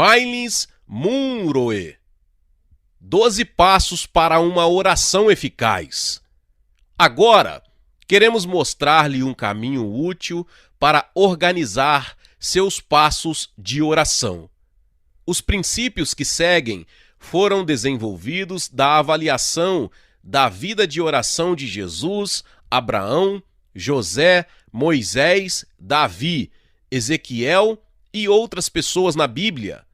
Myles Munroe. 12 passos para uma oração eficaz. Agora, queremos mostrar-lhe um caminho útil para organizar seus passos de oração. Os princípios que seguem foram desenvolvidos da avaliação da vida de oração de Jesus, Abraão, José, Moisés, Davi, Ezequiel e outras pessoas na Bíblia.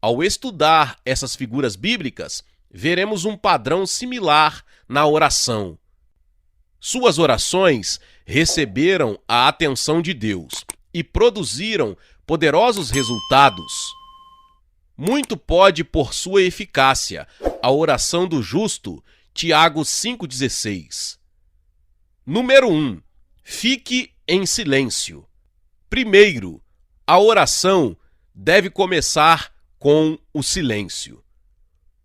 Ao estudar essas figuras bíblicas, veremos um padrão similar na oração. Suas orações receberam a atenção de Deus e produziram poderosos resultados. Muito pode por sua eficácia a oração do justo, Tiago 5,16. Número 1. Fique em silêncio. Primeiro, a oração deve começar com o silêncio.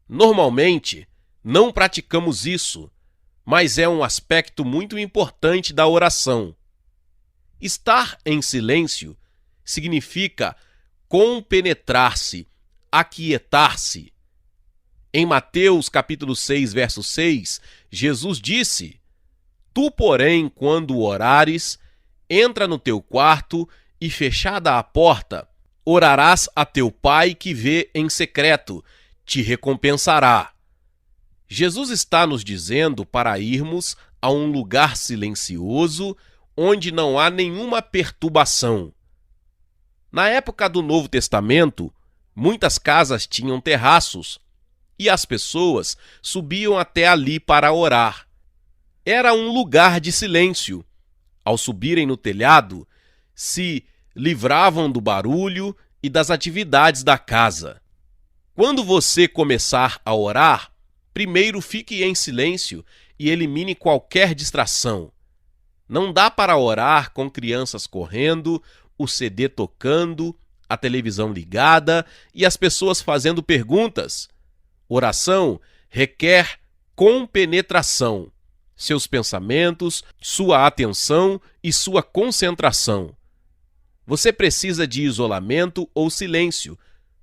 Normalmente, não praticamos isso, mas é um aspecto muito importante da oração. Estar em silêncio significa compenetrar-se, aquietar-se. Em Mateus capítulo 6, verso 6, Jesus disse: Tu, porém, quando orares, entra no teu quarto e, fechada a porta, orarás a teu Pai que vê em secreto, te recompensará. Jesus está nos dizendo para irmos a um lugar silencioso, onde não há nenhuma perturbação. Na época do Novo Testamento, muitas casas tinham terraços, e as pessoas subiam até ali para orar. Era um lugar de silêncio. Ao subirem no telhado, se livravam do barulho e das atividades da casa. Quando você começar a orar, primeiro fique em silêncio e elimine qualquer distração. Não dá para orar com crianças correndo, o CD tocando, a televisão ligada e as pessoas fazendo perguntas. Oração requer compenetração, seus pensamentos, sua atenção e sua concentração. Você precisa de isolamento ou silêncio,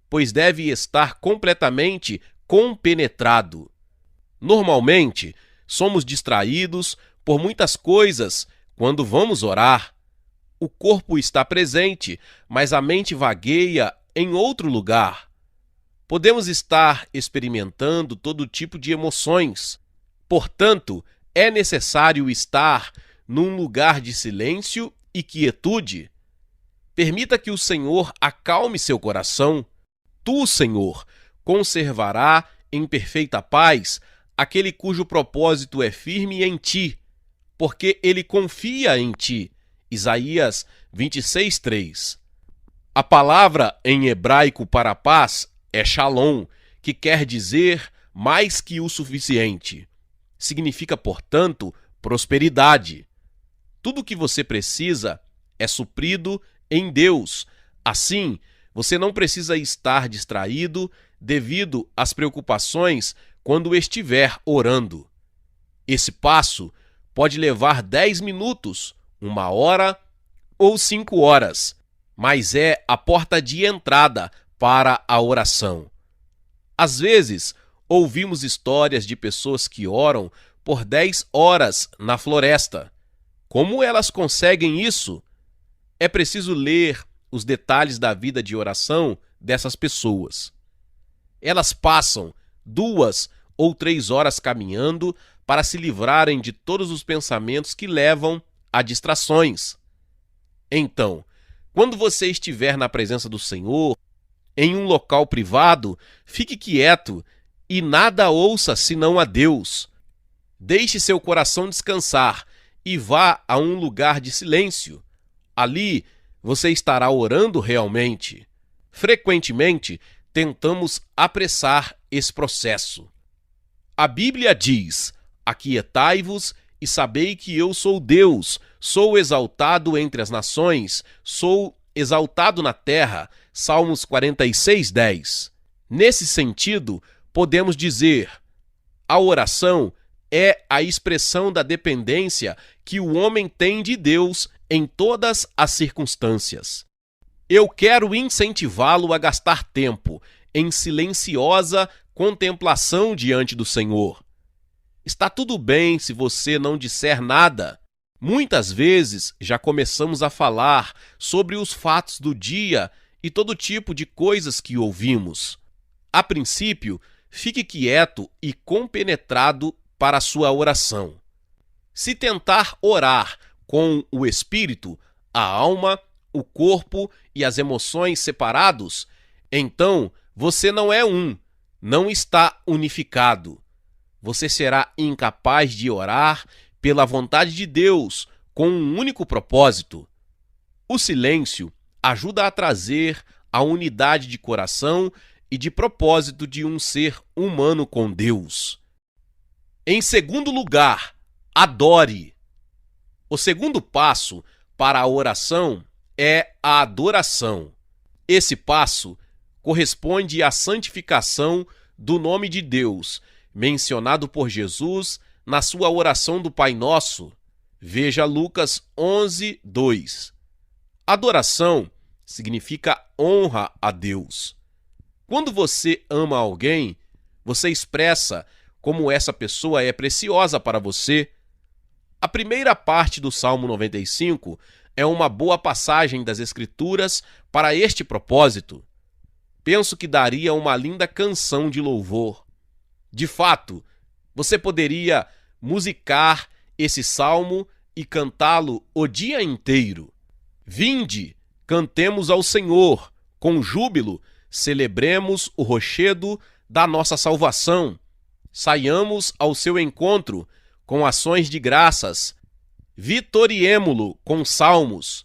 pois deve estar completamente compenetrado. Normalmente, somos distraídos por muitas coisas quando vamos orar. O corpo está presente, mas a mente vagueia em outro lugar. Podemos estar experimentando todo tipo de emoções. Portanto, é necessário estar num lugar de silêncio e quietude. Permita que o Senhor acalme seu coração. Tu, Senhor, conservará em perfeita paz aquele cujo propósito é firme em ti, porque ele confia em ti. Isaías 26:3. A palavra em hebraico para paz é shalom, que quer dizer mais que o suficiente. Significa, portanto, prosperidade. Tudo o que você precisa é suprido em Deus. Assim, você não precisa estar distraído devido às preocupações quando estiver orando. Esse passo pode levar 10 minutos, 1 hora ou 5 horas, mas é a porta de entrada para a oração. Às vezes, ouvimos histórias de pessoas que oram por 10 horas na floresta. Como elas conseguem isso? É preciso ler os detalhes da vida de oração dessas pessoas. Elas passam 2 ou 3 horas caminhando para se livrarem de todos os pensamentos que levam a distrações. Então, quando você estiver na presença do Senhor, em um local privado, fique quieto e nada ouça senão a Deus. Deixe seu coração descansar e vá a um lugar de silêncio. Ali, você estará orando realmente. Frequentemente, tentamos apressar esse processo. A Bíblia diz: aquietai-vos e sabei que eu sou Deus, sou exaltado entre as nações, sou exaltado na terra. Salmos 46:10. Nesse sentido, podemos dizer: a oração é a expressão da dependência que o homem tem de Deus em todas as circunstâncias. Eu quero incentivá-lo a gastar tempo em silenciosa contemplação diante do Senhor. Está tudo bem se você não disser nada. Muitas vezes já começamos a falar sobre os fatos do dia e todo tipo de coisas que ouvimos. A princípio, fique quieto e compenetrado para a sua oração. Se tentar orar com o espírito, a alma, o corpo e as emoções separados, então você não é não está unificado. Você será incapaz de orar pela vontade de Deus com um único propósito. O silêncio ajuda a trazer a unidade de coração e de propósito de um ser humano com Deus. Em segundo lugar, adore. O segundo passo para a oração é a adoração. Esse passo corresponde à santificação do nome de Deus, mencionado por Jesus na sua oração do Pai Nosso. Veja Lucas 11, 2. Adoração significa honra a Deus. Quando você ama alguém, você expressa como essa pessoa é preciosa para você. A primeira parte do Salmo 95 é uma boa passagem das Escrituras para este propósito. Penso que daria uma linda canção de louvor. De fato, você poderia musicar esse salmo e cantá-lo o dia inteiro. Vinde, cantemos ao Senhor, com júbilo, celebremos o rochedo da nossa salvação. Saiamos ao seu encontro com ações de graças. Vitoriemo-lo com salmos,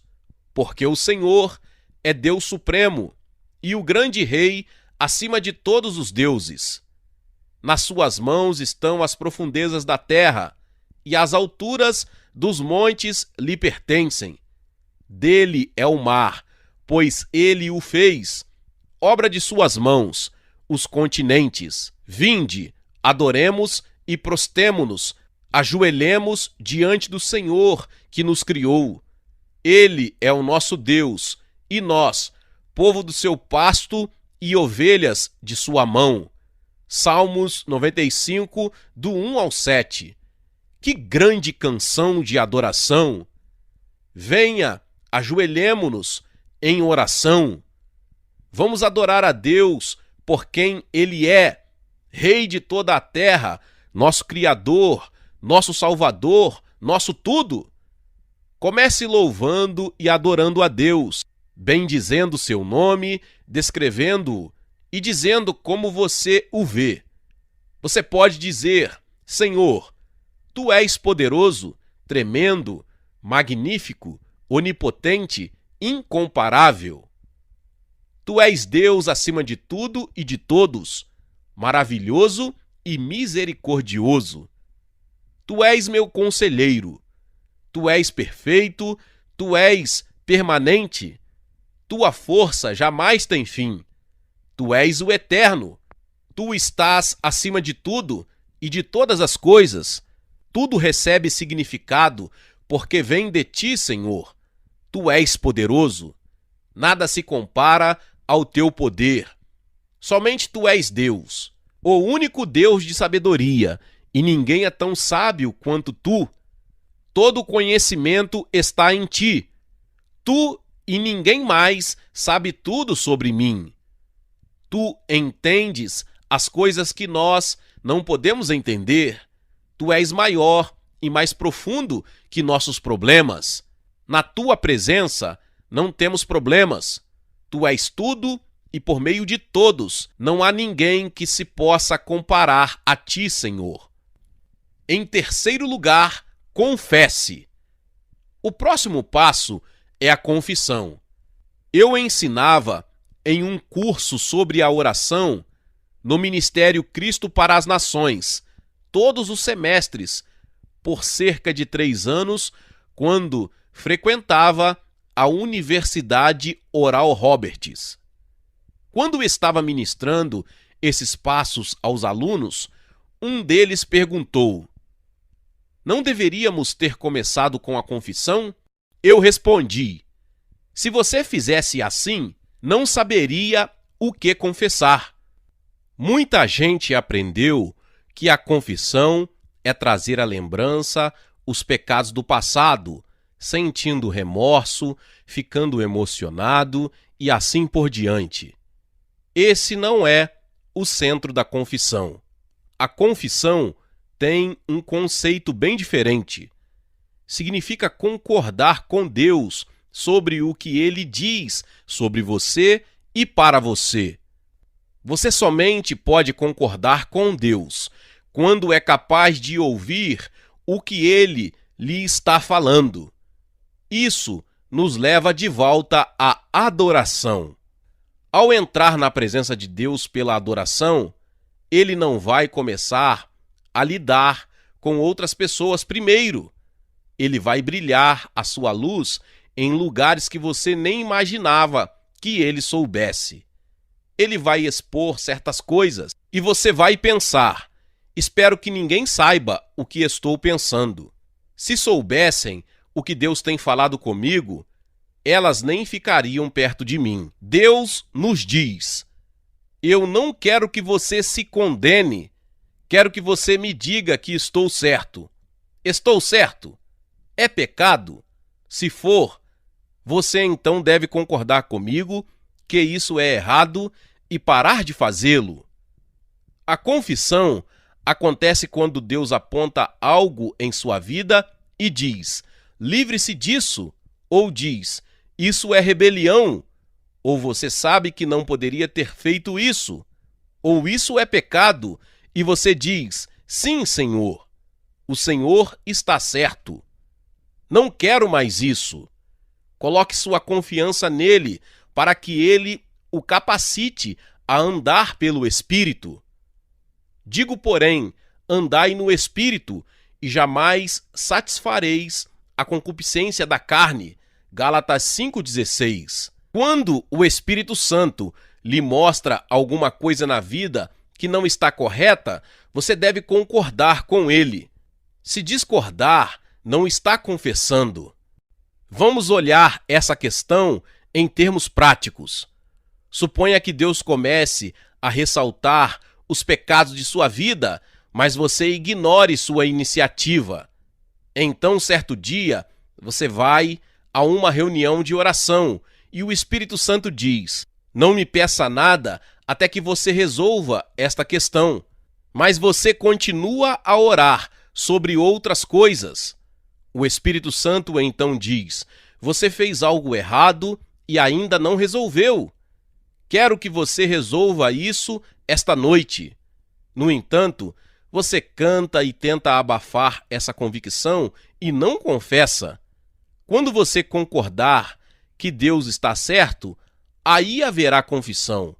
porque o Senhor é Deus supremo e o grande Rei acima de todos os deuses. Nas suas mãos estão as profundezas da terra, e as alturas dos montes lhe pertencem. Dele é o mar, pois ele o fez, obra de suas mãos, os continentes. Vinde, adoremos e prostemo-nos, ajoelhemos diante do Senhor que nos criou. Ele é o nosso Deus, e nós, povo do seu pasto e ovelhas de sua mão. Salmos 95, do 1 ao 7. Que grande canção de adoração! Venha, ajoelhemo-nos em oração. Vamos adorar a Deus por quem Ele é, Rei de toda a terra, nosso Criador, nosso Salvador, nosso tudo. Comece louvando e adorando a Deus, bendizendo seu nome, descrevendo-o e dizendo como você o vê. Você pode dizer: Senhor, Tu és poderoso, tremendo, magnífico, onipotente, incomparável. Tu és Deus acima de tudo e de todos, maravilhoso e misericordioso. Tu és meu conselheiro. Tu és perfeito, Tu és permanente. Tua força jamais tem fim. Tu és o eterno. Tu estás acima de tudo e de todas as coisas. Tudo recebe significado porque vem de ti, Senhor. Tu és poderoso. Nada se compara ao teu poder. Somente tu és Deus, o único Deus de sabedoria, e ninguém é tão sábio quanto tu. Todo conhecimento está em ti. Tu e ninguém mais sabe tudo sobre mim. Tu entendes as coisas que nós não podemos entender. Tu és maior e mais profundo que nossos problemas. Na tua presença não temos problemas. Tu és tudo e por meio de todos não há ninguém que se possa comparar a ti, Senhor. Em terceiro lugar, confesse. O próximo passo é a confissão. Eu ensinava em um curso sobre a oração no Ministério Cristo para as Nações, todos os semestres, por cerca de 3 anos, quando frequentava a Universidade Oral Roberts. Quando estava ministrando esses passos aos alunos, um deles perguntou: não deveríamos ter começado com a confissão? Eu respondi: Se você fizesse assim, não saberia o que confessar. Muita gente aprendeu que a confissão é trazer à lembrança os pecados do passado, sentindo remorso, ficando emocionado e assim por diante. Esse não é o centro da confissão. A confissão tem um conceito bem diferente. Significa concordar com Deus sobre o que Ele diz sobre você e para você. Você somente pode concordar com Deus quando é capaz de ouvir o que Ele lhe está falando. Isso nos leva de volta à adoração. Ao entrar na presença de Deus pela adoração, Ele não vai começar a lidar com outras pessoas primeiro. Ele vai brilhar a sua luz em lugares que você nem imaginava que Ele soubesse. Ele vai expor certas coisas e você vai pensar: espero que ninguém saiba o que estou pensando. Se soubessem o que Deus tem falado comigo, elas nem ficariam perto de mim. Deus nos diz: eu não quero que você se condene, quero que você me diga que estou certo. Estou certo? É pecado? Se for, você então deve concordar comigo que isso é errado e parar de fazê-lo. A confissão acontece quando Deus aponta algo em sua vida e diz: livre-se disso, ou diz: isso é rebelião, ou você sabe que não poderia ter feito isso, ou isso é pecado, e você diz: sim, Senhor, o Senhor está certo. Não quero mais isso. Coloque sua confiança nele para que ele o capacite a andar pelo Espírito. Digo, porém, andai no Espírito e jamais satisfareis a concupiscência da carne. Gálatas 5,16. Quando o Espírito Santo lhe mostra alguma coisa na vida que não está correta, você deve concordar com ele. Se discordar, não está confessando. Vamos olhar essa questão em termos práticos. Suponha que Deus comece a ressaltar os pecados de sua vida, mas você ignore sua iniciativa. Então, certo dia, você vai a uma reunião de oração e o Espírito Santo diz: não me peça nada até que você resolva esta questão. Mas você continua a orar sobre outras coisas. O Espírito Santo então diz: você fez algo errado e ainda não resolveu. Quero que você resolva isso esta noite. No entanto, você canta e tenta abafar essa convicção e não confessa. Quando você concordar que Deus está certo, aí haverá confissão.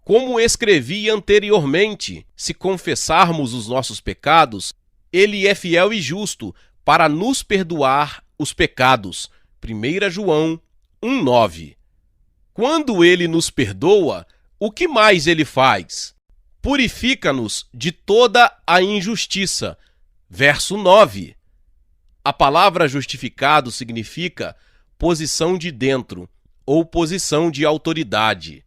Como escrevi anteriormente, se confessarmos os nossos pecados, Ele é fiel e justo para nos perdoar os pecados. 1 João 1,9. Quando Ele nos perdoa, o que mais Ele faz? Purifica-nos de toda a injustiça. Verso 9. A palavra justificado significa posição de dentro ou posição de autoridade.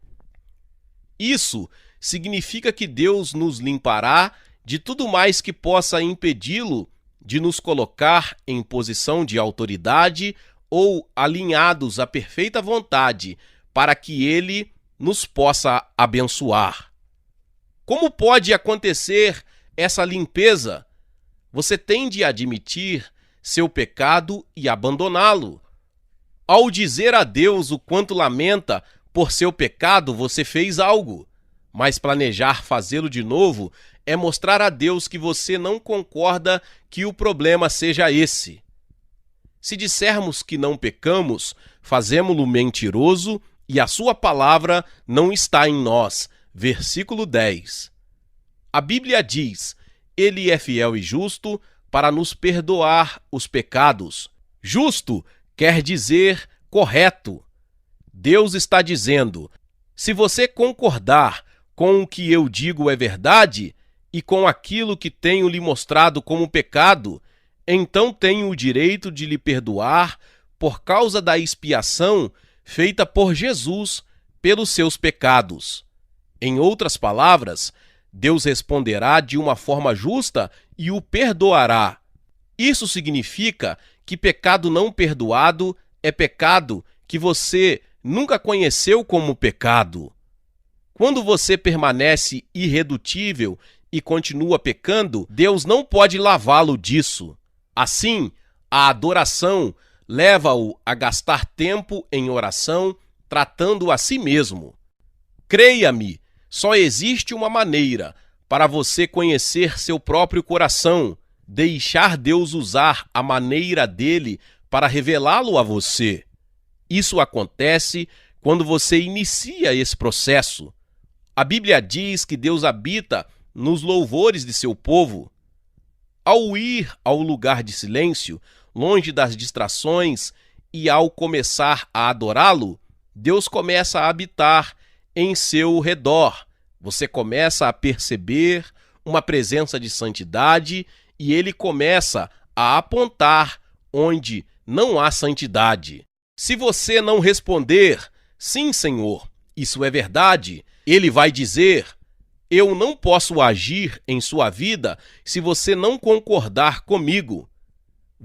Isso significa que Deus nos limpará de tudo mais que possa impedi-lo de nos colocar em posição de autoridade ou alinhados à perfeita vontade para que Ele nos possa abençoar. Como pode acontecer essa limpeza? Você tem de admitir seu pecado e abandoná-lo. Ao dizer a Deus o quanto lamenta por seu pecado, você fez algo, mas planejar fazê-lo de novo é mostrar a Deus que você não concorda que o problema seja esse. Se dissermos que não pecamos, fazemo-lo mentiroso e a sua palavra não está em nós. Versículo 10. A Bíblia diz: Ele é fiel e justo para nos perdoar os pecados. Justo quer dizer correto. Deus está dizendo: se você concordar com o que eu digo é verdade e com aquilo que tenho lhe mostrado como pecado, então tenho o direito de lhe perdoar por causa da expiação feita por Jesus pelos seus pecados. Em outras palavras, Deus responderá de uma forma justa e o perdoará. Isso significa que pecado não perdoado é pecado que você nunca conheceu como pecado. Quando você permanece irredutível e continua pecando, Deus não pode lavá-lo disso. Assim, a adoração leva-o a gastar tempo em oração, tratando a si mesmo. Creia-me, só existe uma maneira para você conhecer seu próprio coração, deixar Deus usar a maneira dele para revelá-lo a você. Isso acontece quando você inicia esse processo. A Bíblia diz que Deus habita nos louvores de seu povo. Ao ir ao lugar de silêncio, longe das distrações, e ao começar a adorá-lo, Deus começa a habitar em seu redor. Você começa a perceber uma presença de santidade e ele começa a apontar onde não há santidade. Se você não responder, sim, Senhor, isso é verdade, ele vai dizer: eu não posso agir em sua vida se você não concordar comigo.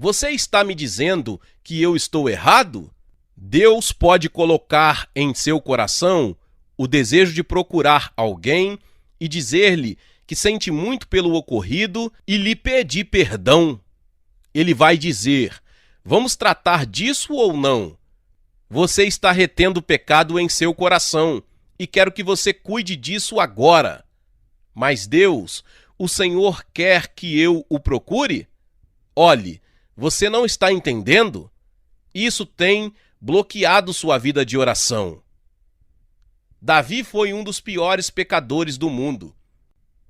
Você está me dizendo que eu estou errado? Deus pode colocar em seu coração o desejo de procurar alguém e dizer-lhe que sente muito pelo ocorrido e lhe pedir perdão. Ele vai dizer: vamos tratar disso ou não? Você está retendo pecado em seu coração e quero que você cuide disso agora. Mas Deus, o Senhor quer que eu o procure? Olhe, você não está entendendo? Isso tem bloqueado sua vida de oração. Davi foi um dos piores pecadores do mundo.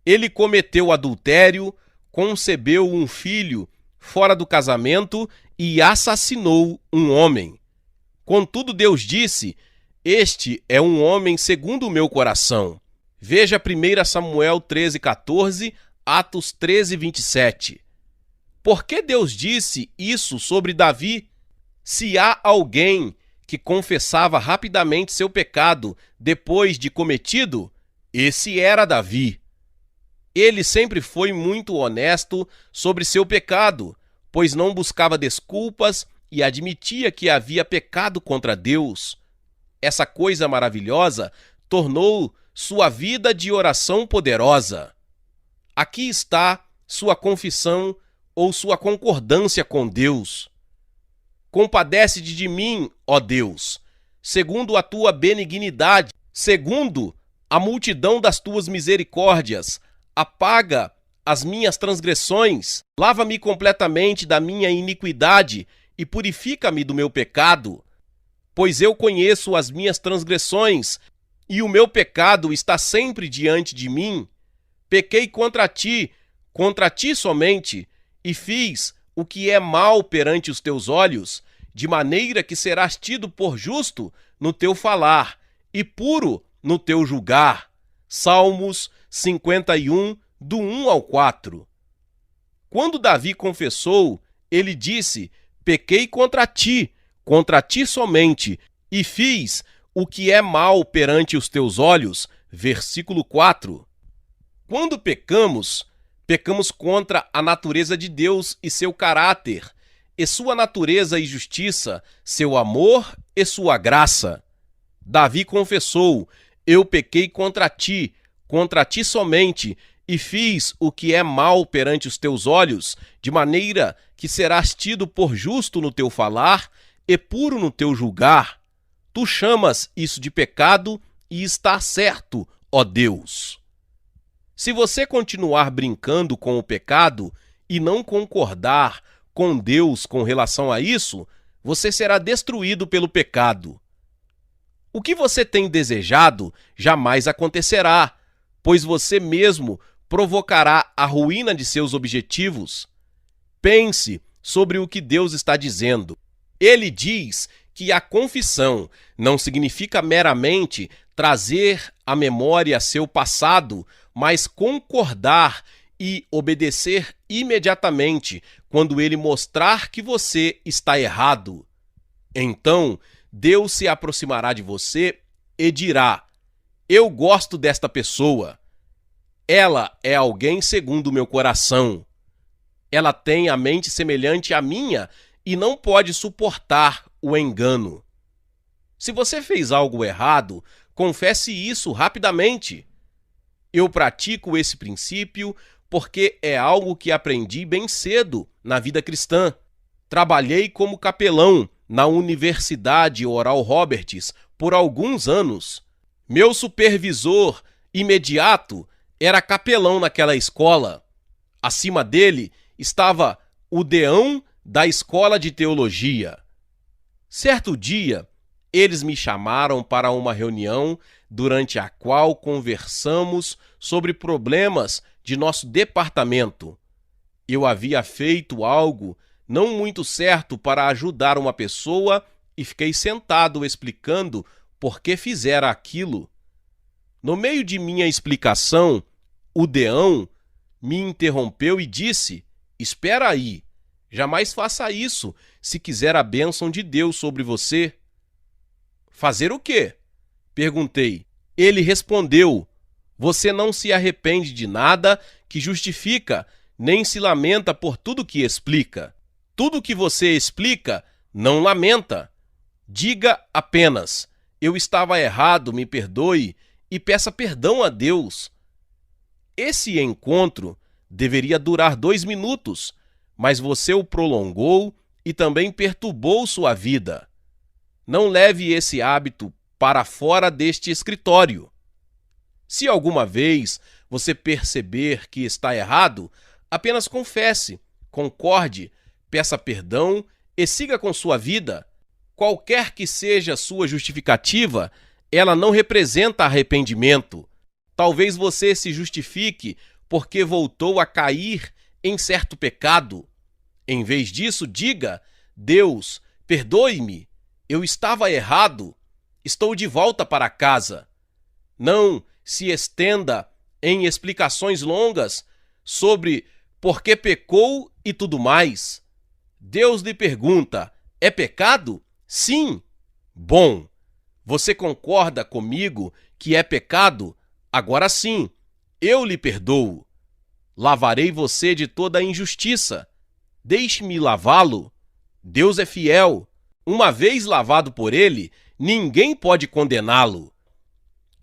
Ele cometeu adultério, concebeu um filho fora do casamento e assassinou um homem. Contudo, Deus disse: este é um homem segundo o meu coração. Veja 1 Samuel 13:14, Atos 13:27. Por que Deus disse isso sobre Davi? Se há alguém que confessava rapidamente seu pecado depois de cometido, esse era Davi. Ele sempre foi muito honesto sobre seu pecado, pois não buscava desculpas e admitia que havia pecado contra Deus. Essa coisa maravilhosa tornou sua vida de oração poderosa. Aqui está sua confissão ou sua concordância com Deus. Compadece-te de mim, ó Deus, segundo a tua benignidade, segundo a multidão das tuas misericórdias. Apaga as minhas transgressões, lava-me completamente da minha iniquidade e purifica-me do meu pecado. Pois eu conheço as minhas transgressões e o meu pecado está sempre diante de mim. Pequei contra ti somente, e fiz o que é mal perante os teus olhos, de maneira que serás tido por justo no teu falar e puro no teu julgar. Salmos 51, do 1 ao 4. Quando Davi confessou, ele disse: pequei contra ti somente, e fiz o que é mal perante os teus olhos. Versículo 4. Quando pecamos contra a natureza de Deus e seu caráter, e sua natureza e justiça, seu amor e sua graça. Davi confessou: eu pequei contra ti somente, e fiz o que é mal perante os teus olhos, de maneira que serás tido por justo no teu falar e puro no teu julgar. Tu chamas isso de pecado e está certo, ó Deus. Se você continuar brincando com o pecado e não concordar com Deus com relação a isso, você será destruído pelo pecado. O que você tem desejado jamais acontecerá, pois você mesmo provocará a ruína de seus objetivos. Pense sobre o que Deus está dizendo. Ele diz que a confissão não significa meramente trazer à memória seu passado, mas concordar e obedecer imediatamente quando ele mostrar que você está errado. Então, Deus se aproximará de você e dirá: eu gosto desta pessoa. Ela é alguém segundo o meu coração. Ela tem a mente semelhante à minha e não pode suportar o engano. Se você fez algo errado, confesse isso rapidamente. Eu pratico esse princípio porque é algo que aprendi bem cedo na vida cristã. Trabalhei como capelão na Universidade Oral Roberts por alguns anos. Meu supervisor imediato era capelão naquela escola. Acima dele estava o deão da escola de teologia. Certo dia, eles me chamaram para uma reunião durante a qual conversamos sobre problemas de nosso departamento. Eu havia feito algo não muito certo para ajudar uma pessoa e fiquei sentado explicando por que fizera aquilo. No meio de minha explicação, o deão me interrompeu e disse: espera aí, jamais faça isso se quiser a bênção de Deus sobre você. Fazer o quê? Perguntei. Ele respondeu: você não se arrepende de nada que justifica, nem se lamenta por tudo que explica. Tudo que você explica, não lamenta. Diga apenas: eu estava errado, me perdoe, e peça perdão a Deus. Esse encontro deveria durar 2 minutos, mas você o prolongou e também perturbou sua vida. Não leve esse hábito para fora deste escritório. Se alguma vez você perceber que está errado, apenas confesse, concorde, peça perdão e siga com sua vida. Qualquer que seja sua justificativa, ela não representa arrependimento. Talvez você se justifique porque voltou a cair em certo pecado. Em vez disso, diga: Deus, perdoe-me, eu estava errado, estou de volta para casa. Não se estenda em explicações longas sobre por que pecou e tudo mais. Deus lhe pergunta: é pecado? Sim. Bom, você concorda comigo que é pecado? Agora sim, eu lhe perdoo. Lavarei você de toda a injustiça. Deixe-me lavá-lo. Deus é fiel. Uma vez lavado por ele, ninguém pode condená-lo.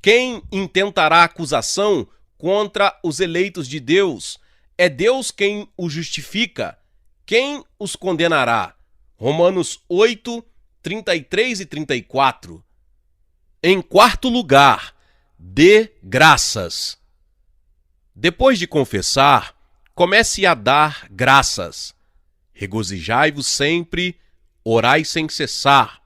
Quem intentará acusação contra os eleitos de Deus? É Deus quem os justifica. Quem os condenará? Romanos 8, 33 e 34. Em quarto lugar, dê graças. Depois de confessar, comece a dar graças. Regozijai-vos sempre, orai sem cessar.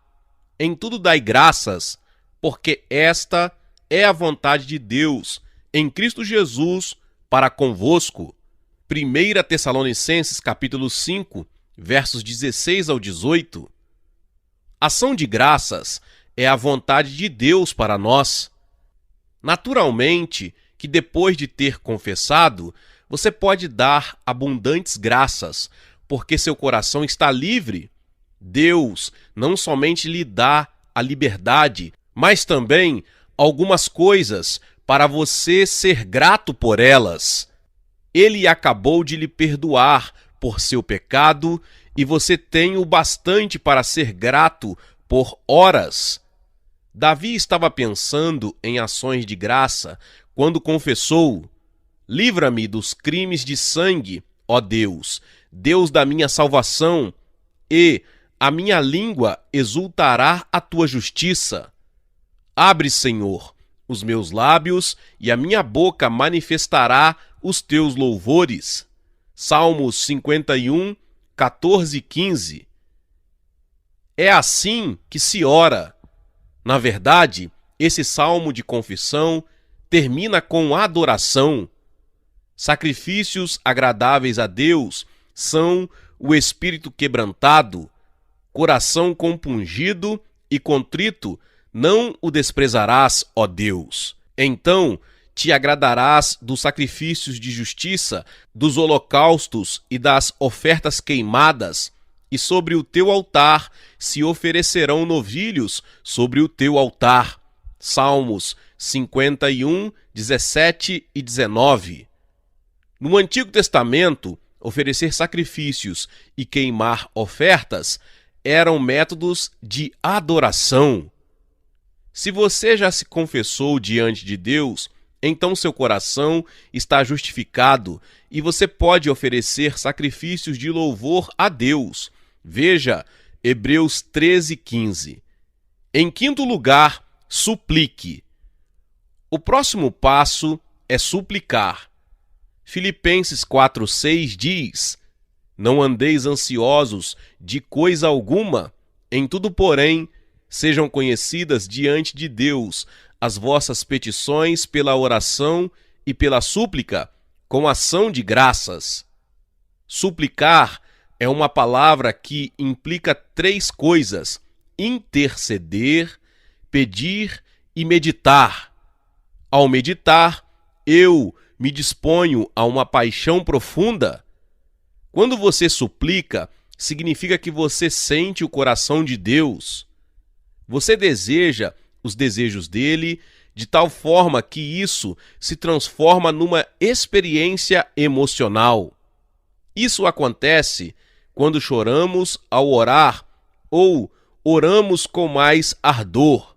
Em tudo dai graças, porque esta é a vontade de Deus, em Cristo Jesus, para convosco. 1 Tessalonicenses capítulo 5, versos 16 ao 18. Ação de graças é a vontade de Deus para nós. Naturalmente que depois de ter confessado, você pode dar abundantes graças, porque seu coração está livre. Deus não somente lhe dá a liberdade, mas também algumas coisas para você ser grato por elas. Ele acabou de lhe perdoar por seu pecado e você tem o bastante para ser grato por horas. Davi estava pensando em ações de graça quando confessou: livra-me dos crimes de sangue, ó Deus, Deus da minha salvação, e a minha língua exultará a tua justiça. Abre, Senhor, os meus lábios e a minha boca manifestará os teus louvores. Salmos 51, 14 e 15. É assim que se ora. Na verdade, esse salmo de confissão termina com adoração. Sacrifícios agradáveis a Deus são o espírito quebrantado, coração compungido e contrito, não o desprezarás, ó Deus. Então te agradarás dos sacrifícios de justiça, dos holocaustos e das ofertas queimadas. e sobre o teu altar se oferecerão novilhos sobre o teu altar. Salmos 51, 17 e 19. No Antigo Testamento, oferecer sacrifícios e queimar ofertas eram métodos de adoração. Se você já se confessou diante de Deus, então seu coração está justificado e você pode oferecer sacrifícios de louvor a Deus. Veja Hebreus 13:15. Em quinto lugar, suplique. O próximo passo é suplicar. Filipenses 4:6 diz: Não andeis ansiosos de coisa alguma, em tudo, porém, sejam conhecidas diante de Deus as vossas petições pela oração e pela súplica, com ação de graças. Suplicar é uma palavra que implica três coisas: interceder, pedir e meditar. Ao meditar, eu me disponho a uma paixão profunda. Quando você suplica, significa que você sente o coração de Deus. Você deseja os desejos dele de tal forma que isso se transforma numa experiência emocional. Isso acontece quando choramos ao orar ou oramos com mais ardor.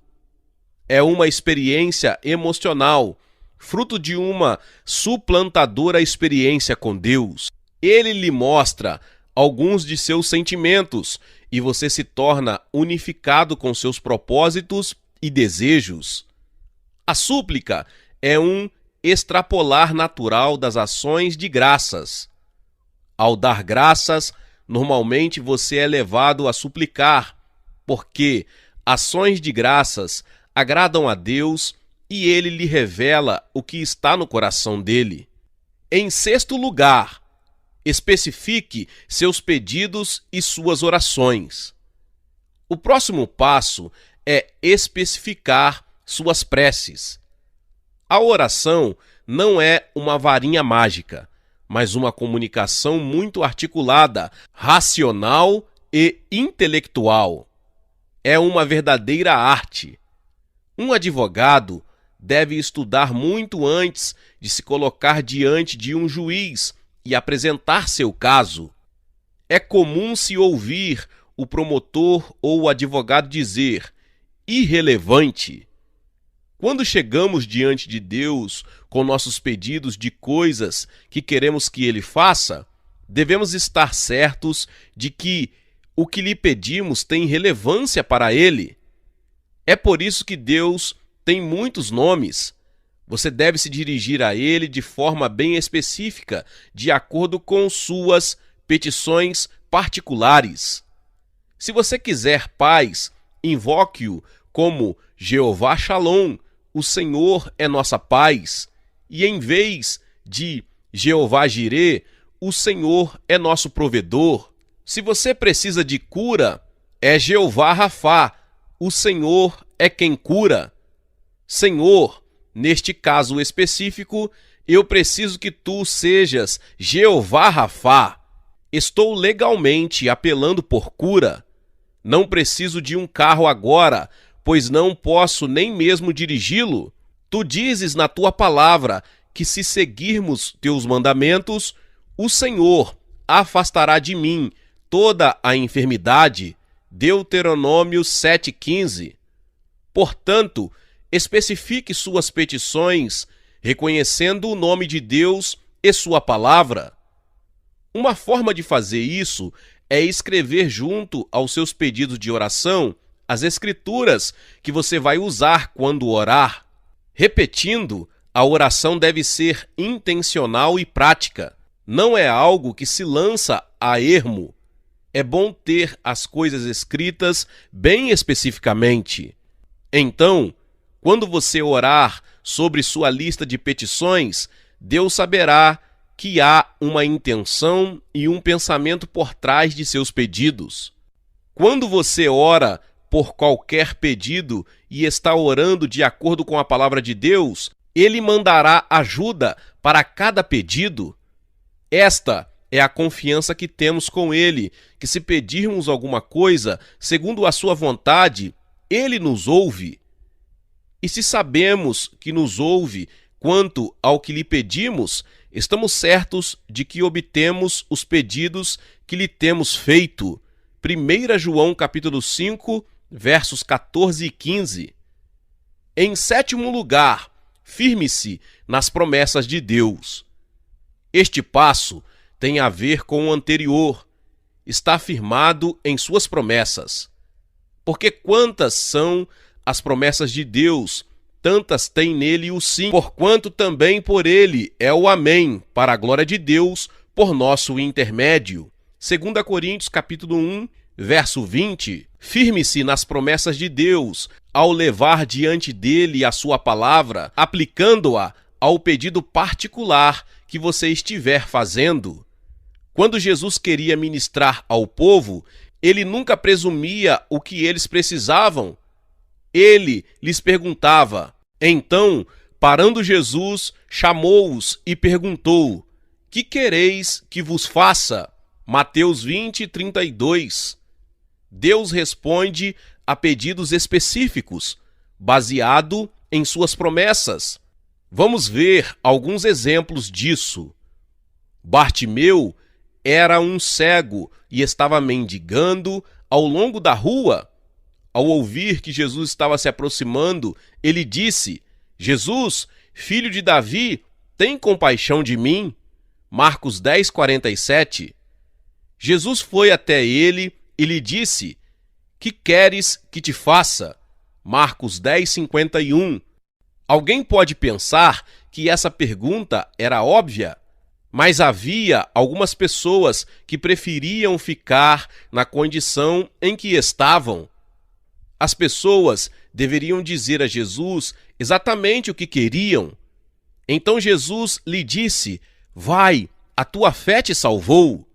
É uma experiência emocional, fruto de uma suplantadora experiência com Deus. Ele lhe mostra alguns de seus sentimentos e você se torna unificado com seus propósitos e desejos. A súplica é um extrapolar natural das ações de graças. Ao dar graças, normalmente você é levado a suplicar, porque ações de graças agradam a Deus e ele lhe revela o que está no coração dele. Em sexto lugar, especifique seus pedidos e suas orações. O próximo passo é especificar suas preces. A oração não é uma varinha mágica, mas uma comunicação muito articulada, racional e intelectual. É uma verdadeira arte. Um advogado deve estudar muito antes de se colocar diante de um juiz e apresentar seu caso. É comum se ouvir o promotor ou o advogado dizer: irrelevante. Quando chegamos diante de Deus com nossos pedidos de coisas que queremos que Ele faça, devemos estar certos de que o que lhe pedimos tem relevância para Ele. É por isso que Deus tem muitos nomes. Você deve se dirigir a Ele de forma bem específica, de acordo com suas petições particulares. Se você quiser paz, invoque-o como Jeová Shalom, o Senhor é nossa paz, e em vez de Jeová Jirê, o Senhor é nosso provedor. Se você precisa de cura, é Jeová Rafá, o Senhor é quem cura. Senhor, neste caso específico, eu preciso que tu sejas Jeová Rafá. Estou legalmente apelando por cura. Não preciso de um carro agora, pois não posso nem mesmo dirigi-lo. Tu dizes na tua palavra que se seguirmos teus mandamentos, o Senhor afastará de mim toda a enfermidade. Deuteronômio 7,15. Portanto, especifique suas petições, reconhecendo o nome de Deus e sua palavra. Uma forma de fazer isso é escrever junto aos seus pedidos de oração as escrituras que você vai usar quando orar. Repetindo, a oração deve ser intencional e prática. Não é algo que se lança a ermo. É bom ter as coisas escritas bem especificamente. Então, quando você orar sobre sua lista de petições, Deus saberá que há uma intenção e um pensamento por trás de seus pedidos. Quando você ora por qualquer pedido e está orando de acordo com a palavra de Deus, Ele mandará ajuda para cada pedido. Esta é a confiança que temos com Ele, que se pedirmos alguma coisa, segundo a sua vontade, Ele nos ouve. E se sabemos que nos ouve quanto ao que lhe pedimos, estamos certos de que obtemos os pedidos que lhe temos feito. 1 João capítulo 5, versos 14 e 15. Em sétimo lugar, firme-se nas promessas de Deus. Este passo tem a ver com o anterior. Está firmado em suas promessas. Porque quantas são as promessas de Deus, tantas tem nele o sim, porquanto também por ele é o amém, para a glória de Deus, por nosso intermédio. 2 Coríntios capítulo 1, verso 20. Firme-se nas promessas de Deus, ao levar diante dele a sua palavra, aplicando-a ao pedido particular que você estiver fazendo. Quando Jesus queria ministrar ao povo, ele nunca presumia o que eles precisavam. Ele lhes perguntava. Então, parando Jesus, chamou-os e perguntou: que quereis que vos faça? Mateus 20, 32. Deus responde a pedidos específicos, baseado em suas promessas. Vamos ver alguns exemplos disso. Bartimeu era um cego e estava mendigando ao longo da rua. Ao ouvir que Jesus estava se aproximando, ele disse: Jesus, filho de Davi, tem compaixão de mim? Marcos 10, 47. Jesus foi até ele e lhe disse: que queres que te faça? Marcos 10, 51. Alguém pode pensar que essa pergunta era óbvia, mas havia algumas pessoas que preferiam ficar na condição em que estavam. As pessoas deveriam dizer a Jesus exatamente o que queriam. Então Jesus lhe disse: vai, a tua fé te salvou.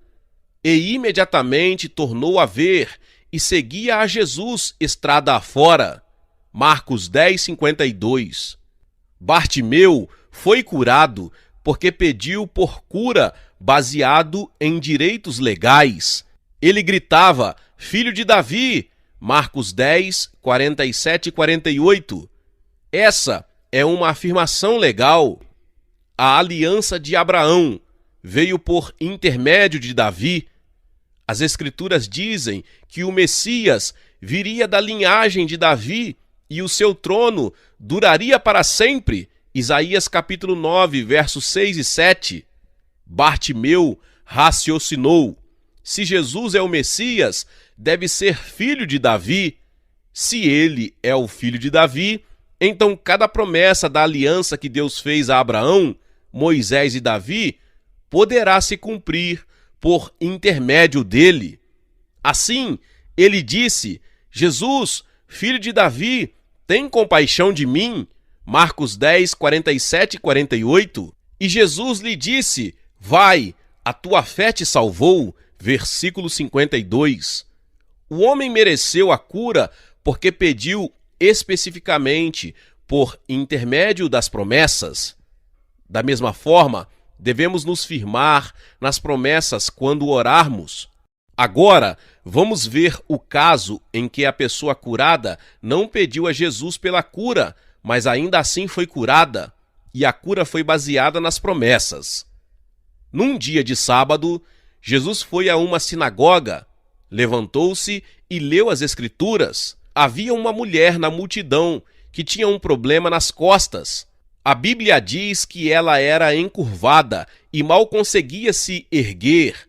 E imediatamente tornou a ver e seguia a Jesus estrada afora. Marcos 10, 52. Bartimeu foi curado porque pediu por cura baseado em direitos legais. Ele gritava: filho de Davi! Marcos 10, 47 e 48. Essa é uma afirmação legal. A aliança de Abraão veio por intermédio de Davi. As Escrituras dizem que o Messias viria da linhagem de Davi e o seu trono duraria para sempre. Isaías capítulo 9, versos 6 e 7. Bartimeu raciocinou: se Jesus é o Messias, deve ser filho de Davi. Se ele é o filho de Davi, então cada promessa da aliança que Deus fez a Abraão, Moisés e Davi poderá se cumprir por intermédio dele. Assim, ele disse: Jesus, filho de Davi, tem compaixão de mim? Marcos 10, 47 e 48. E Jesus lhe disse: vai, a tua fé te salvou. Versículo 52. O homem mereceu a cura porque pediu especificamente por intermédio das promessas. Da mesma forma, devemos nos firmar nas promessas quando orarmos. Agora, vamos ver o caso em que a pessoa curada não pediu a Jesus pela cura, mas ainda assim foi curada, e a cura foi baseada nas promessas. Num dia de sábado, Jesus foi a uma sinagoga, levantou-se e leu as Escrituras. Havia uma mulher na multidão que tinha um problema nas costas. A Bíblia diz que ela era encurvada e mal conseguia se erguer.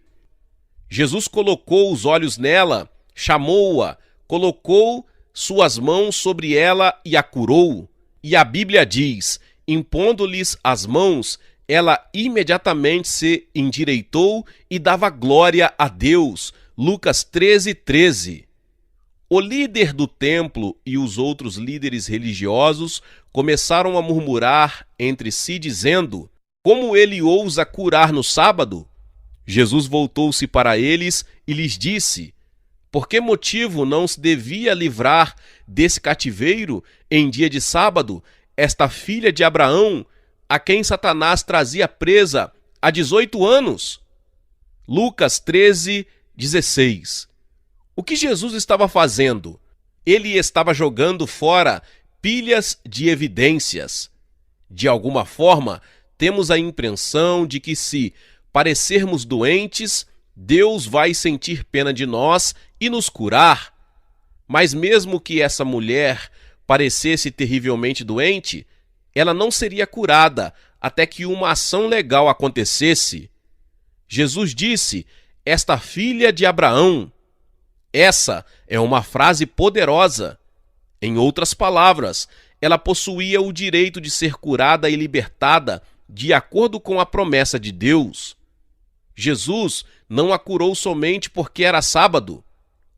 Jesus colocou os olhos nela, chamou-a, colocou suas mãos sobre ela e a curou. E a Bíblia diz: impondo-lhes as mãos, ela imediatamente se endireitou e dava glória a Deus. Lucas 13, 13. O líder do templo e os outros líderes religiosos começaram a murmurar entre si, dizendo: como ele ousa curar no sábado? Jesus voltou-se para eles e lhes disse: por que motivo não se devia livrar desse cativeiro em dia de sábado esta filha de Abraão, a quem Satanás trazia presa há 18 anos? Lucas 13:16. O que Jesus estava fazendo? Ele estava jogando fora pilhas de evidências. De alguma forma, temos a impressão de que se parecermos doentes, Deus vai sentir pena de nós e nos curar. Mas mesmo que essa mulher parecesse terrivelmente doente, ela não seria curada até que uma ação legal acontecesse. Jesus disse: "Esta filha de Abraão". Essa é uma frase poderosa. Em outras palavras, ela possuía o direito de ser curada e libertada de acordo com a promessa de Deus. Jesus não a curou somente porque era sábado.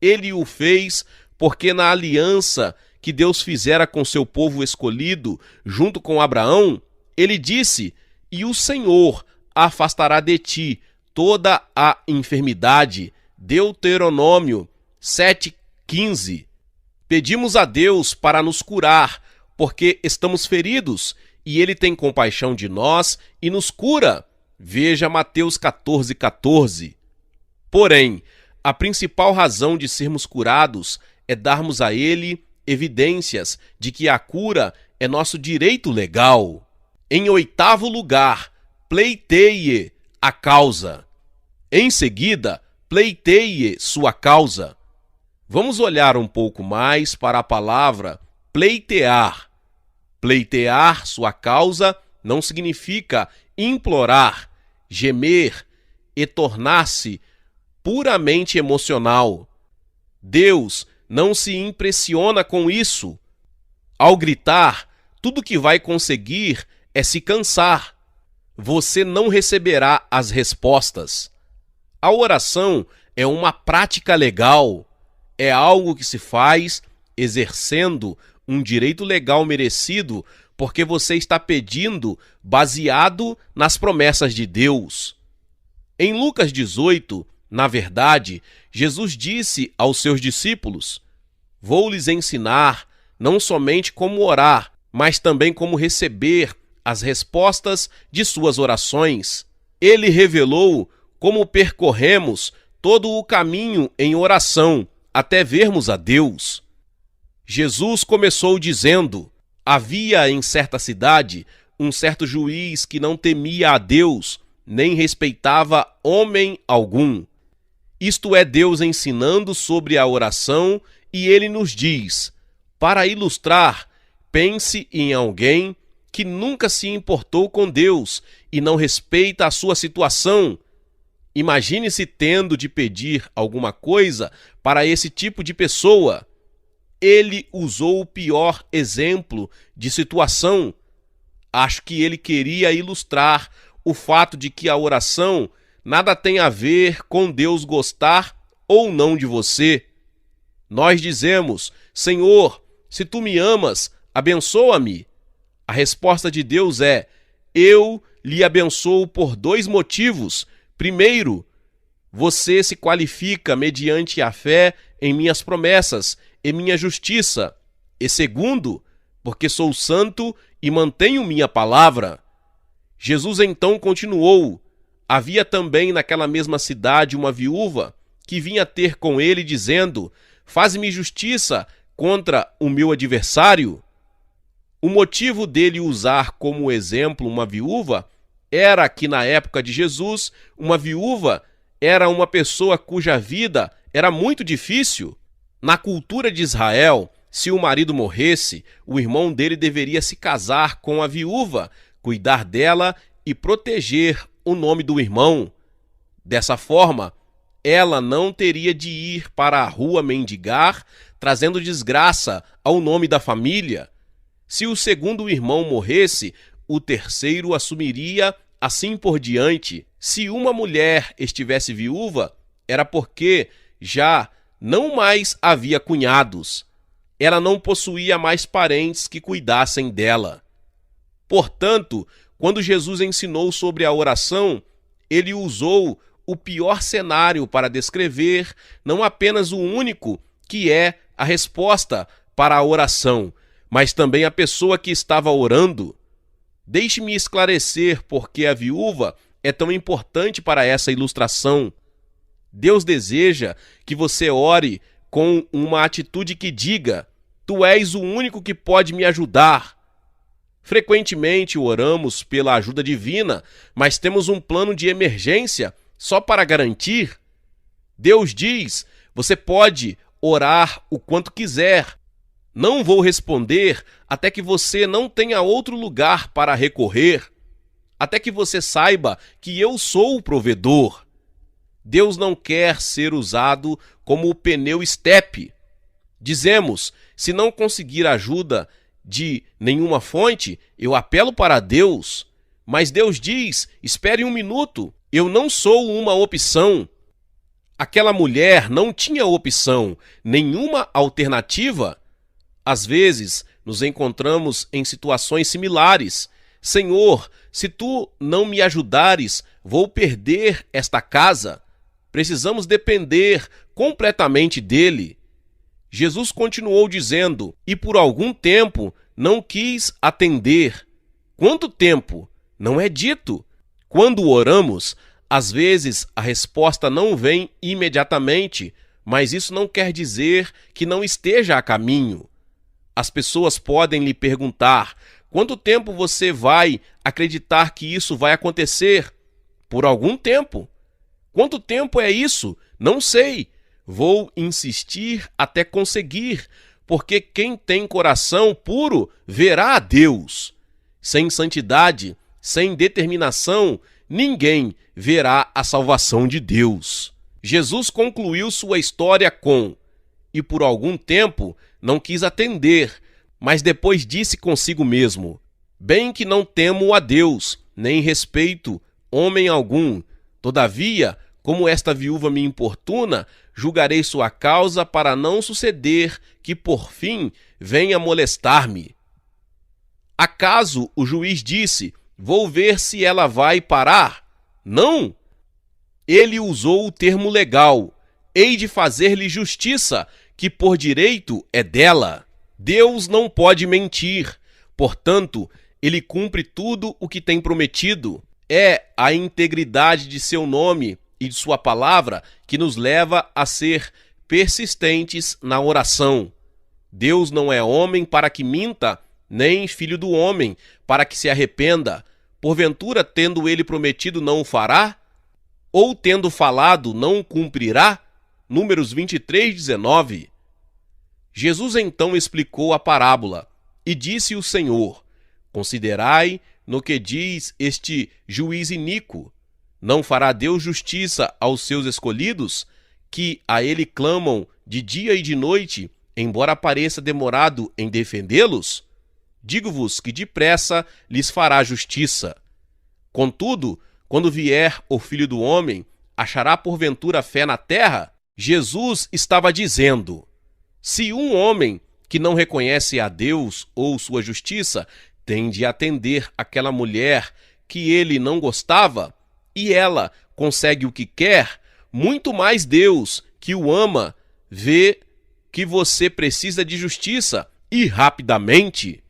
Ele o fez porque na aliança que Deus fizera com seu povo escolhido, junto com Abraão, ele disse: "E o Senhor afastará de ti toda a enfermidade". Deuteronômio 7:15. Pedimos a Deus para nos curar, porque estamos feridos, e Ele tem compaixão de nós e nos cura. Veja Mateus 14:14. Porém, a principal razão de sermos curados é darmos a Ele evidências de que a cura é nosso direito legal. Em 8º lugar, pleiteie a causa. Em seguida, pleiteie sua causa. Vamos olhar um pouco mais para a palavra pleitear. Pleitear sua causa não significa implorar, gemer e tornar-se puramente emocional. Deus não se impressiona com isso. Ao gritar, tudo que vai conseguir é se cansar. Você não receberá as respostas. A oração é uma prática legal. É algo que se faz exercendo um direito legal merecido porque você está pedindo baseado nas promessas de Deus. Em Lucas 18, na verdade, Jesus disse aos seus discípulos: "Vou lhes ensinar não somente como orar, mas também como receber as respostas de suas orações". Ele revelou como percorremos todo o caminho em oração até vermos a Deus. Jesus começou dizendo: "Havia em certa cidade um certo juiz que não temia a Deus, nem respeitava homem algum". Isto é Deus ensinando sobre a oração, e ele nos diz: para ilustrar, pense em alguém que nunca se importou com Deus e não respeita a sua situação. Imagine-se tendo de pedir alguma coisa para esse tipo de pessoa. Ele usou o pior exemplo de situação. Acho que ele queria ilustrar o fato de que a oração nada tem a ver com Deus gostar ou não de você. Nós dizemos: "Senhor, se tu me amas, abençoa-me". A resposta de Deus é: "Eu lhe abençoo por 2 motivos. Primeiro, você se qualifica mediante a fé em minhas promessas e minha justiça. E segundo, porque sou santo e mantenho minha palavra". Jesus então continuou: "Havia também naquela mesma cidade uma viúva que vinha ter com ele dizendo: Faz-me justiça contra o meu adversário". O motivo dele usar como exemplo uma viúva era que na época de Jesus, uma viúva era uma pessoa cuja vida era muito difícil. Na cultura de Israel, se o marido morresse, o irmão dele deveria se casar com a viúva, cuidar dela e proteger o nome do irmão. Dessa forma, ela não teria de ir para a rua mendigar, trazendo desgraça ao nome da família. Se o segundo irmão morresse, o terceiro assumiria, assim por diante. Se uma mulher estivesse viúva, era porque já não mais havia cunhados. Ela não possuía mais parentes que cuidassem dela. Portanto, quando Jesus ensinou sobre a oração, ele usou o pior cenário para descrever não apenas o único que é a resposta para a oração, mas também a pessoa que estava orando. Deixe-me esclarecer por que a viúva é tão importante para essa ilustração. Deus deseja que você ore com uma atitude que diga: Tu és o único que pode me ajudar. Frequentemente oramos pela ajuda divina, mas temos um plano de emergência só para garantir. Deus diz: você pode orar o quanto quiser. Não vou responder até que você não tenha outro lugar para recorrer, até que você saiba que eu sou o provedor. Deus não quer ser usado como o pneu estepe. Dizemos: se não conseguir ajuda de nenhuma fonte, eu apelo para Deus. Mas Deus diz: espere um minuto, eu não sou uma opção. Aquela mulher não tinha opção, nenhuma alternativa. Às vezes, nos encontramos em situações similares. Senhor, se tu não me ajudares, vou perder esta casa. Precisamos depender completamente dele. Jesus continuou dizendo: e por algum tempo não quis atender. Quanto tempo? Não é dito. Quando oramos, às vezes a resposta não vem imediatamente, mas isso não quer dizer que não esteja a caminho. As pessoas podem lhe perguntar: quanto tempo você vai acreditar que isso vai acontecer? Por algum tempo. Quanto tempo é isso? Não sei. Vou insistir até conseguir, porque quem tem coração puro verá a Deus. Sem santidade, sem determinação, ninguém verá a salvação de Deus. Jesus concluiu sua história com: e por algum tempo não quis atender, mas depois disse consigo mesmo: bem que não temo a Deus, nem respeito homem algum. Todavia, como esta viúva me importuna, julgarei sua causa para não suceder que por fim venha molestar-me. Acaso o juiz disse: vou ver se ela vai parar? Não! Ele usou o termo legal: hei de fazer-lhe justiça, que por direito é dela. Deus não pode mentir, portanto, ele cumpre tudo o que tem prometido. É a integridade de seu nome e de sua palavra que nos leva a ser persistentes na oração. Deus não é homem para que minta, nem filho do homem para que se arrependa. Porventura, tendo ele prometido, não o fará? Ou tendo falado, não o cumprirá? Números 23:19. Jesus então explicou a parábola, e disse o Senhor: considerai no que diz este juiz iníquo. Não fará Deus justiça aos seus escolhidos, que a ele clamam de dia e de noite, embora pareça demorado em defendê-los? Digo-vos que depressa lhes fará justiça. Contudo, quando vier o Filho do Homem, achará porventura fé na terra? Jesus estava dizendo: se um homem que não reconhece a Deus ou sua justiça tem de atender aquela mulher que ele não gostava, e ela consegue o que quer, muito mais Deus, que o ama, vê que você precisa de justiça e rapidamente.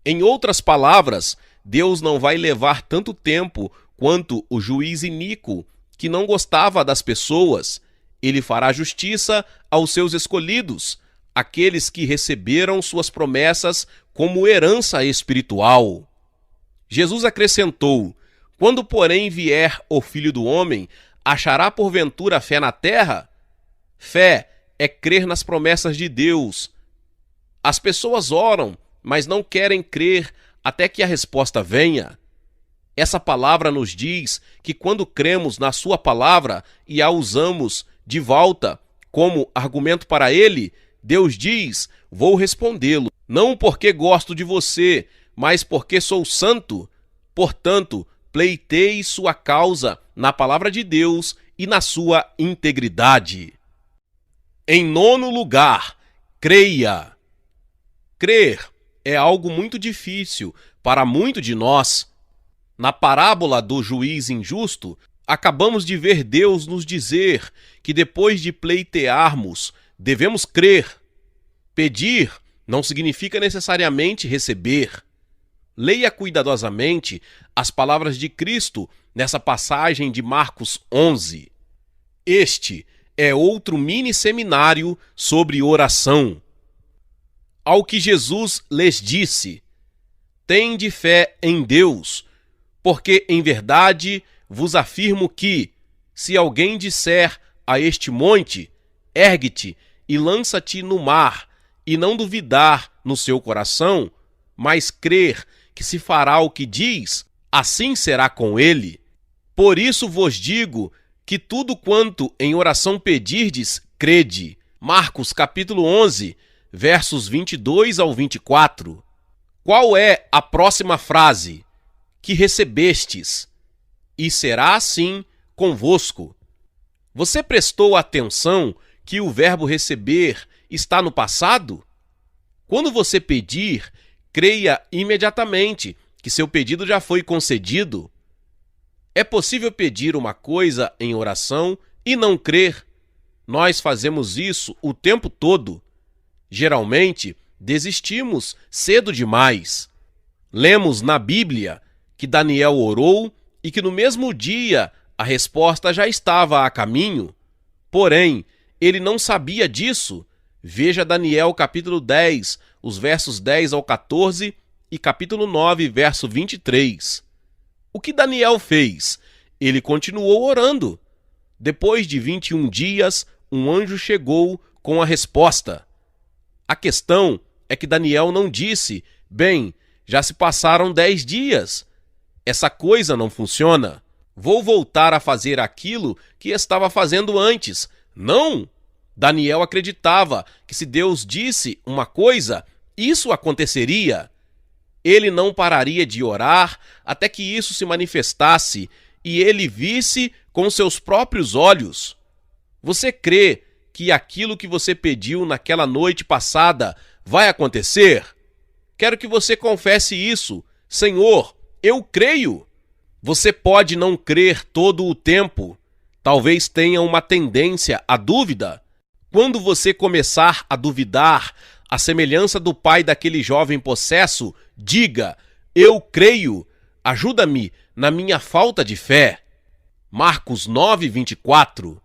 Em outras palavras, Deus não vai levar tanto tempo quanto o juiz iníquo, que não gostava das pessoas. Ele fará justiça aos seus escolhidos, aqueles que receberam suas promessas como herança espiritual. Jesus acrescentou: quando, porém, vier o Filho do Homem, achará porventura fé na terra? Fé é crer nas promessas de Deus. As pessoas oram, mas não querem crer até que a resposta venha. Essa palavra nos diz que quando cremos na sua palavra e a usamos de volta como argumento para ele, Deus diz: vou respondê-lo, não porque gosto de você, mas porque sou santo. Portanto, pleiteie sua causa na palavra de Deus e na sua integridade. Em nono lugar, creia. Crer é algo muito difícil para muitos de nós. Na parábola do juiz injusto, acabamos de ver Deus nos dizer que depois de pleitearmos, devemos crer. Pedir não significa necessariamente receber. Leia cuidadosamente as palavras de Cristo nessa passagem de Marcos 11. Este é outro mini seminário sobre oração. Ao que Jesus lhes disse: tende fé em Deus, porque em verdade vos afirmo que, se alguém disser a este monte, ergue-te e lança-te no mar, e não duvidar no seu coração, mas crer que se fará o que diz, assim será com ele. Por isso vos digo que tudo quanto em oração pedirdes, crede. Marcos capítulo 11, versos 22 ao 24. Qual é a próxima frase? Que recebestes, e será assim convosco. Você prestou atenção que o verbo receber está no passado? Quando você pedir, creia imediatamente que seu pedido já foi concedido. É possível pedir uma coisa em oração e não crer. Nós fazemos isso o tempo todo. Geralmente, desistimos cedo demais. Lemos na Bíblia que Daniel orou e que no mesmo dia a resposta já estava a caminho. Porém, ele não sabia disso. Veja Daniel capítulo 10, os versos 10 ao 14 e capítulo 9, verso 23. O que Daniel fez? Ele continuou orando. Depois de 21 dias, um anjo chegou com a resposta. A questão é que Daniel não disse: bem, já se passaram 10 dias. Essa coisa não funciona. Vou voltar a fazer aquilo que estava fazendo antes. Não! Daniel acreditava que se Deus disse uma coisa, isso aconteceria. Ele não pararia de orar até que isso se manifestasse e ele visse com seus próprios olhos. Você crê que aquilo que você pediu naquela noite passada vai acontecer? Quero que você confesse isso. Senhor, eu creio. Você pode não crer todo o tempo. Talvez tenha uma tendência à dúvida. Quando você começar a duvidar, à semelhança do pai daquele jovem possesso, diga: eu creio, ajuda-me na minha falta de fé. Marcos 9, 24.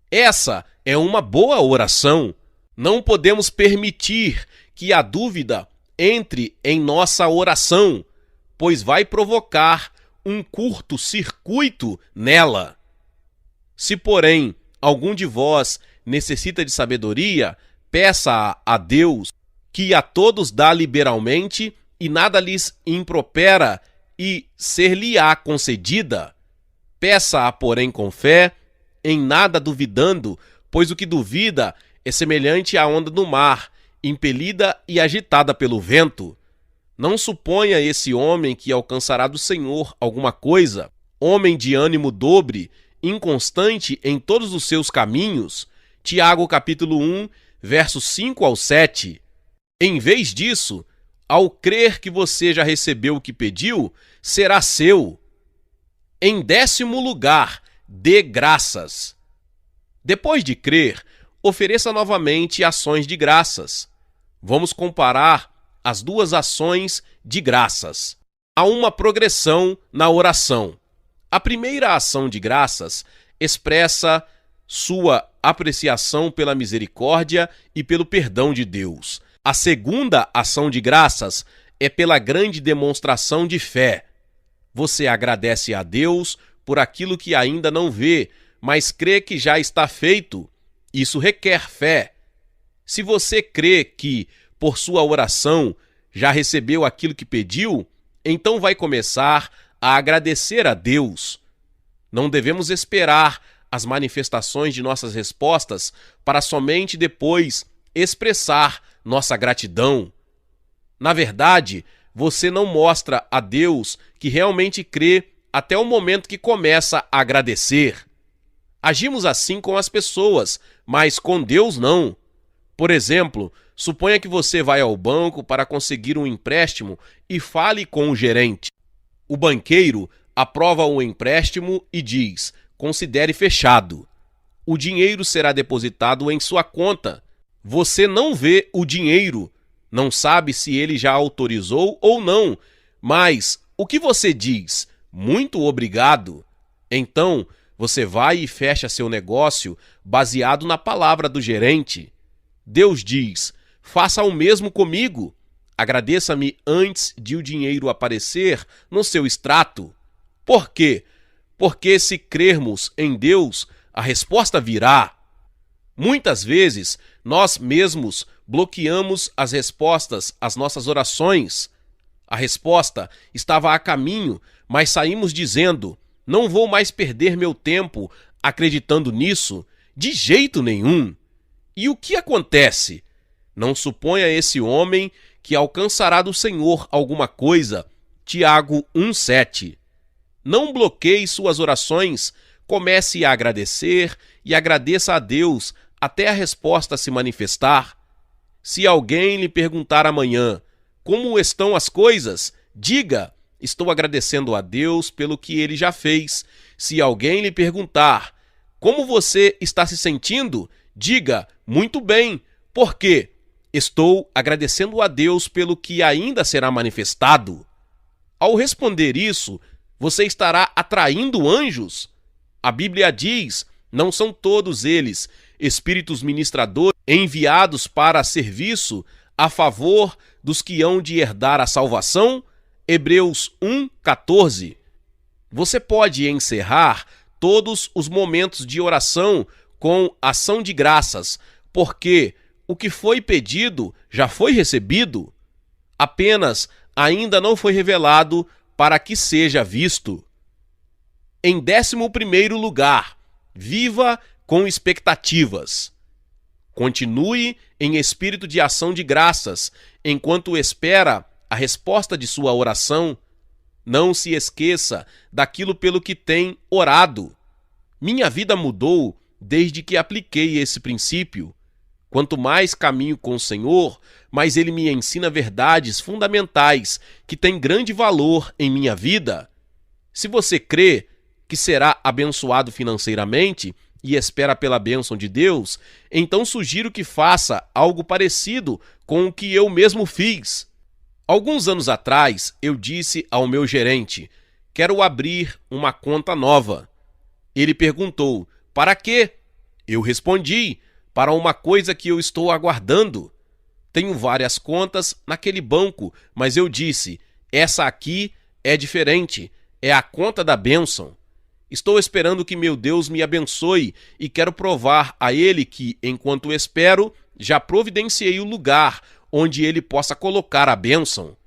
Essa é uma boa oração. Não podemos permitir que a dúvida entre em nossa oração, pois vai provocar um curto-circuito nela. Se, porém, algum de vós necessita de sabedoria, peça a Deus, que a todos dá liberalmente e nada lhes impropera, e ser-lhe-á concedida. Peça-a, porém, com fé, em nada duvidando, pois o que duvida é semelhante à onda do mar, impelida e agitada pelo vento. Não suponha esse homem que alcançará do Senhor alguma coisa, homem de ânimo dobre, inconstante em todos os seus caminhos. Tiago capítulo 1, versos 5 ao 7. Em vez disso, ao crer que você já recebeu o que pediu, será seu. Em 10º lugar, dê graças. Depois de crer, ofereça novamente ações de graças. Vamos comparar as duas ações de graças. Há uma progressão na oração. A primeira ação de graças expressa sua apreciação pela misericórdia e pelo perdão de Deus. A segunda ação de graças é pela grande demonstração de fé. Você agradece a Deus por aquilo que ainda não vê, mas crê que já está feito. Isso requer fé. Se você crê que, por sua oração, já recebeu aquilo que pediu, então vai começar a agradecer a Deus. Não devemos esperar as manifestações de nossas respostas para somente depois expressar nossa gratidão. Na verdade, você não mostra a Deus que realmente crê até o momento que começa a agradecer. Agimos assim com as pessoas, mas com Deus não. Por exemplo, suponha que você vai ao banco para conseguir um empréstimo e fale com o gerente. O banqueiro aprova o empréstimo e diz: considere fechado. O dinheiro será depositado em sua conta. Você não vê o dinheiro, não sabe se ele já autorizou ou não, mas o que você diz? Muito obrigado. Então, Você vai e fecha seu negócio baseado na palavra do gerente. Deus diz: faça o mesmo comigo. Agradeça-me antes de o dinheiro aparecer no seu extrato. Por quê? Porque se crermos em Deus, a resposta virá. Muitas vezes, nós mesmos bloqueamos as respostas às nossas orações. A resposta estava a caminho, mas saímos dizendo: não vou mais perder meu tempo acreditando nisso, de jeito nenhum. E o que acontece? Não suponha esse homem que alcançará do Senhor alguma coisa. Tiago 1,7. Não bloqueie suas orações, comece a agradecer e agradeça a Deus até a resposta se manifestar. Se alguém lhe perguntar amanhã como estão as coisas, diga: estou agradecendo a Deus pelo que ele já fez. Se alguém lhe perguntar como você está se sentindo, diga: muito bem. Por quê? Estou agradecendo a Deus pelo que ainda será manifestado. Ao responder isso, você estará atraindo anjos. A Bíblia diz: não são todos eles espíritos ministradores enviados para serviço a favor dos que hão de herdar a salvação? Hebreus 1,14. Você pode encerrar todos os momentos de oração com ação de graças, porque o que foi pedido já foi recebido, apenas ainda não foi revelado para que seja visto. Em 11º lugar, viva com expectativas. Continue em espírito de ação de graças enquanto espera a resposta de sua oração. Não se esqueça daquilo pelo que tem orado. Minha vida mudou desde que apliquei esse princípio. Quanto mais caminho com o Senhor, mais Ele me ensina verdades fundamentais que têm grande valor em minha vida. Se você crê que será abençoado financeiramente e espera pela bênção de Deus, então sugiro que faça algo parecido com o que eu mesmo fiz. Alguns anos atrás, eu disse ao meu gerente: quero abrir uma conta nova. Ele perguntou: para quê? Eu respondi: para uma coisa que eu estou aguardando. Tenho várias contas naquele banco, mas eu disse: essa aqui é diferente, é a conta da bênção. Estou esperando que meu Deus me abençoe e quero provar a Ele que, enquanto espero, já providenciei o lugar onde Ele possa colocar a bênção.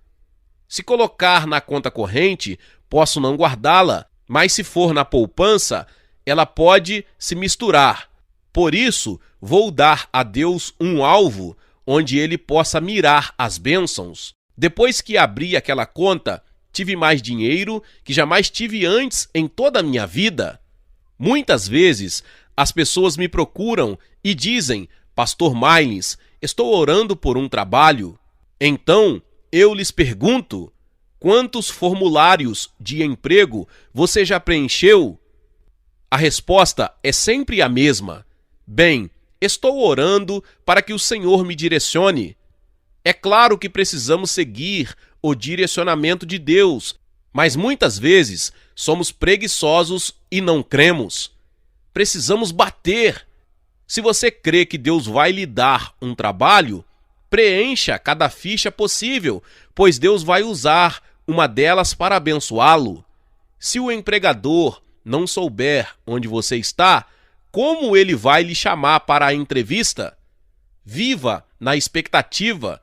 Se colocar na conta corrente, posso não guardá-la, mas se for na poupança, ela pode se misturar. Por isso, vou dar a Deus um alvo onde Ele possa mirar as bênçãos. Depois que abri aquela conta, tive mais dinheiro que jamais tive antes em toda a minha vida. Muitas vezes, as pessoas me procuram e dizem: Pastor Mailens, estou orando por um trabalho. Então, eu lhes pergunto: quantos formulários de emprego você já preencheu? A resposta é sempre a mesma: bem, estou orando para que o Senhor me direcione. É claro que precisamos seguir o direcionamento de Deus, mas muitas vezes somos preguiçosos e não cremos. Precisamos bater. Se você crê que Deus vai lhe dar um trabalho, preencha cada ficha possível, pois Deus vai usar uma delas para abençoá-lo. Se o empregador não souber onde você está, como ele vai lhe chamar para a entrevista? Viva na expectativa.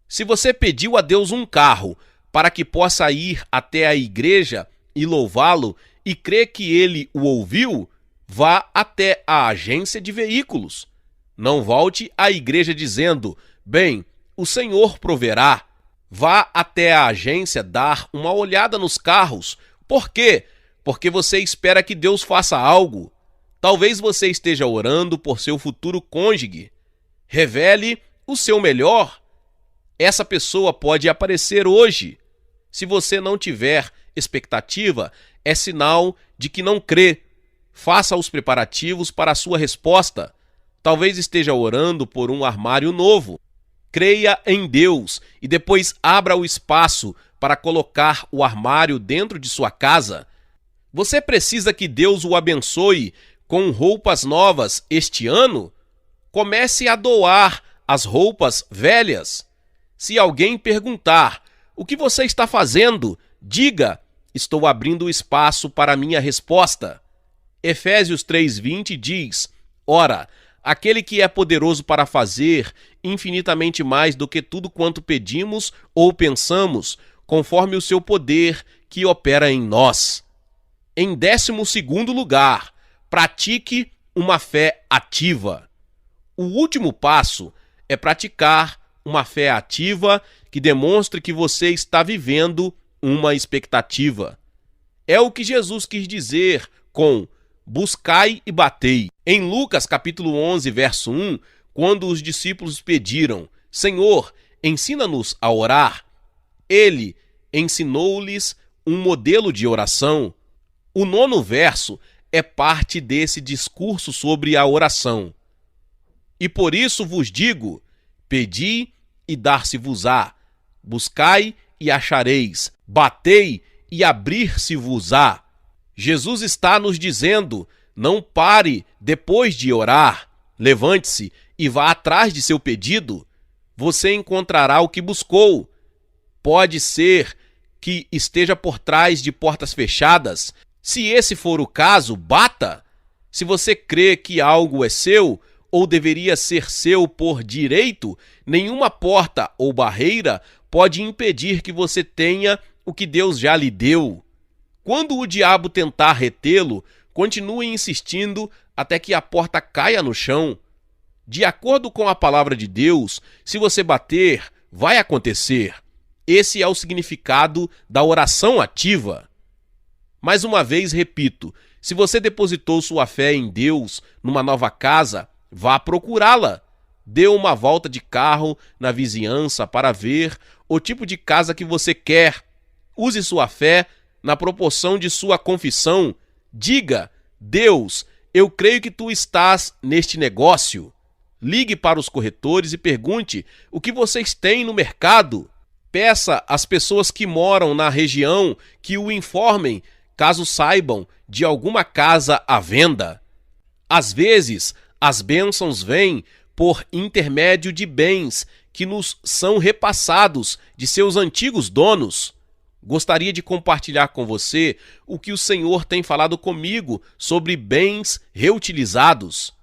Se você pediu a Deus um carro para que possa ir até a igreja e louvá-lo e crê que ele o ouviu, vá até a agência de veículos. Não volte à igreja dizendo: bem, o Senhor proverá. Vá até a agência dar uma olhada nos carros. Por quê? Porque você espera que Deus faça algo. Talvez você esteja orando por seu futuro cônjuge. Revele o seu melhor. Essa pessoa pode aparecer hoje. Se você não tiver expectativa, é sinal de que não crê. Faça os preparativos para a sua resposta. Talvez esteja orando por um armário novo. Creia em Deus e depois abra o espaço para colocar o armário dentro de sua casa. Você precisa que Deus o abençoe com roupas novas este ano? Comece a doar as roupas velhas. Se alguém perguntar: o que você está fazendo? Diga: estou abrindo espaço para minha resposta. Efésios 3:20 diz: ora, aquele que é poderoso para fazer infinitamente mais do que tudo quanto pedimos ou pensamos, conforme o seu poder que opera em nós. Em 12º lugar, pratique uma fé ativa. O último passo é praticar uma fé ativa que demonstre que você está vivendo uma expectativa. É o que Jesus quis dizer com buscai e batei. Em Lucas capítulo 11, verso 1, quando os discípulos pediram: Senhor, ensina-nos a orar, ele ensinou-lhes um modelo de oração. O 9º verso é parte desse discurso sobre a oração. E por isso vos digo: pedi e dar-se-vos-á, buscai e achareis, batei e abrir-se-vos-á. Jesus está nos dizendo: não pare depois de orar, levante-se e vá atrás de seu pedido. Você encontrará o que buscou. Pode ser que esteja por trás de portas fechadas. Se esse for o caso, bata. Se você crê que algo é seu ou deveria ser seu por direito, nenhuma porta ou barreira pode impedir que você tenha o que Deus já lhe deu. Quando o diabo tentar retê-lo, continue insistindo até que a porta caia no chão. De acordo com a palavra de Deus, se você bater, vai acontecer. Esse é o significado da oração ativa. Mais uma vez repito, se você depositou sua fé em Deus numa nova casa, vá procurá-la. Dê uma volta de carro na vizinhança para ver o tipo de casa que você quer. Use sua fé na proporção de sua confissão. Diga: Deus, eu creio que tu estás neste negócio. Ligue para os corretores e pergunte o que vocês têm no mercado. Peça às pessoas que moram na região que o informem caso saibam de alguma casa à venda. Às vezes, as bênçãos vêm por intermédio de bens que nos são repassados de seus antigos donos. Gostaria de compartilhar com você o que o Senhor tem falado comigo sobre bens reutilizados.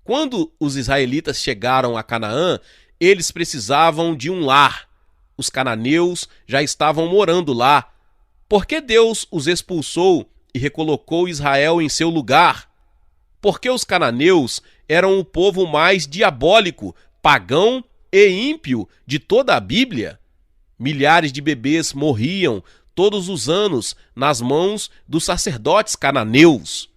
Quando os israelitas chegaram a Canaã, eles precisavam de um lar. Os cananeus já estavam morando lá. Por que Deus os expulsou e recolocou Israel em seu lugar? Porque os cananeus eram o povo mais diabólico, pagão e ímpio de toda a Bíblia. Milhares de bebês morriam todos os anos nas mãos dos sacerdotes cananeus.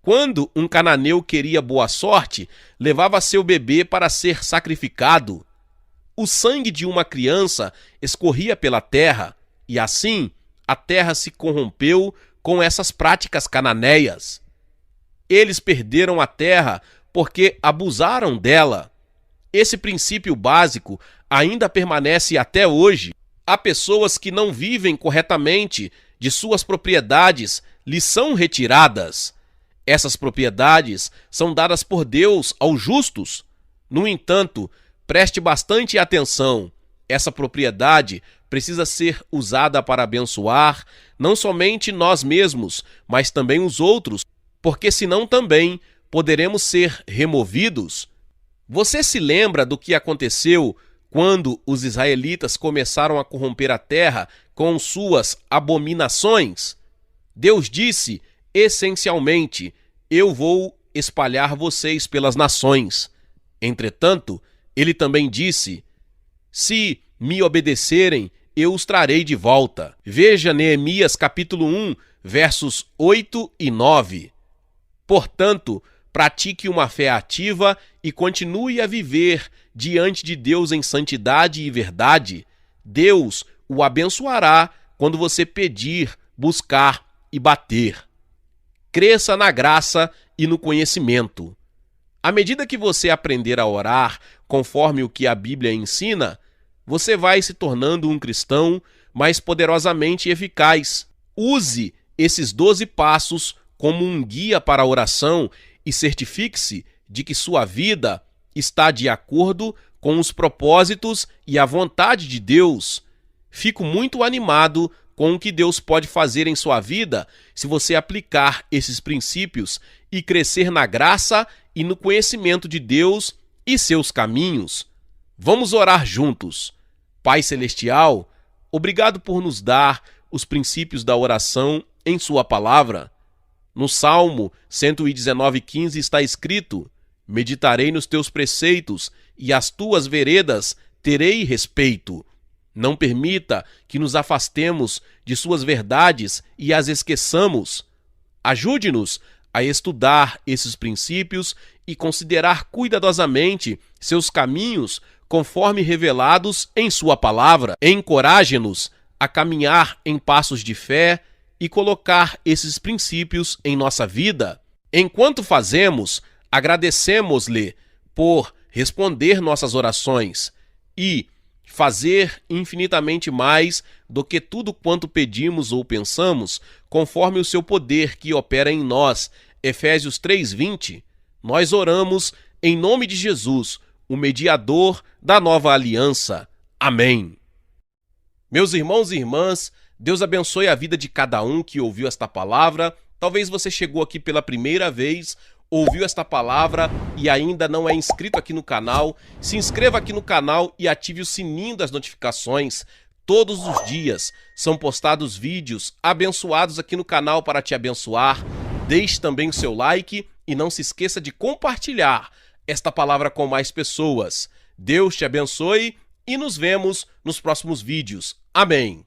Quando um cananeu queria boa sorte, levava seu bebê para ser sacrificado. O sangue de uma criança escorria pela terra, e assim a terra se corrompeu com essas práticas cananeias. Eles perderam a terra porque abusaram dela. Esse princípio básico ainda permanece até hoje. Há pessoas que não vivem corretamente de suas propriedades, lhes são retiradas. Essas propriedades são dadas por Deus aos justos. No entanto, preste bastante atenção. Essa propriedade precisa ser usada para abençoar não somente nós mesmos, mas também os outros, porque senão também poderemos ser removidos. Você se lembra do que aconteceu quando os israelitas começaram a corromper a terra com suas abominações? Deus disse, essencialmente: eu vou espalhar vocês pelas nações. Entretanto, ele também disse: se me obedecerem, eu os trarei de volta. Veja Neemias capítulo 1, versos 8 e 9. Portanto, pratique uma fé ativa e continue a viver diante de Deus em santidade e verdade. Deus o abençoará quando você pedir, buscar e bater. Cresça na graça e no conhecimento. À medida que você aprender a orar conforme o que a Bíblia ensina, você vai se tornando um cristão mais poderosamente eficaz. Use esses 12 passos como um guia para a oração e certifique-se de que sua vida está de acordo com os propósitos e a vontade de Deus. Fico muito animado com o que Deus pode fazer em sua vida se você aplicar esses princípios e crescer na graça e no conhecimento de Deus e seus caminhos. Vamos orar juntos. Pai Celestial, obrigado por nos dar os princípios da oração em sua palavra. No Salmo 119:15 está escrito: meditarei nos teus preceitos e às tuas veredas terei respeito. Não permita que nos afastemos de suas verdades e as esqueçamos. Ajude-nos a estudar esses princípios e considerar cuidadosamente seus caminhos conforme revelados em sua palavra. Encoraje-nos a caminhar em passos de fé e colocar esses princípios em nossa vida. Enquanto fazemos, agradecemos-lhe por responder nossas orações e fazer infinitamente mais do que tudo quanto pedimos ou pensamos, conforme o seu poder que opera em nós. Efésios 3:20. Nós oramos em nome de Jesus, o mediador da nova aliança. Amém. Meus irmãos e irmãs, Deus abençoe a vida de cada um que ouviu esta palavra. Talvez você chegou aqui pela primeira vez, ouviu esta palavra e ainda não é inscrito aqui no canal. Se inscreva aqui no canal e ative o sininho das notificações. Todos os dias são postados vídeos abençoados aqui no canal para te abençoar. Deixe também o seu like e não se esqueça de compartilhar esta palavra com mais pessoas. Deus te abençoe e nos vemos nos próximos vídeos. Amém.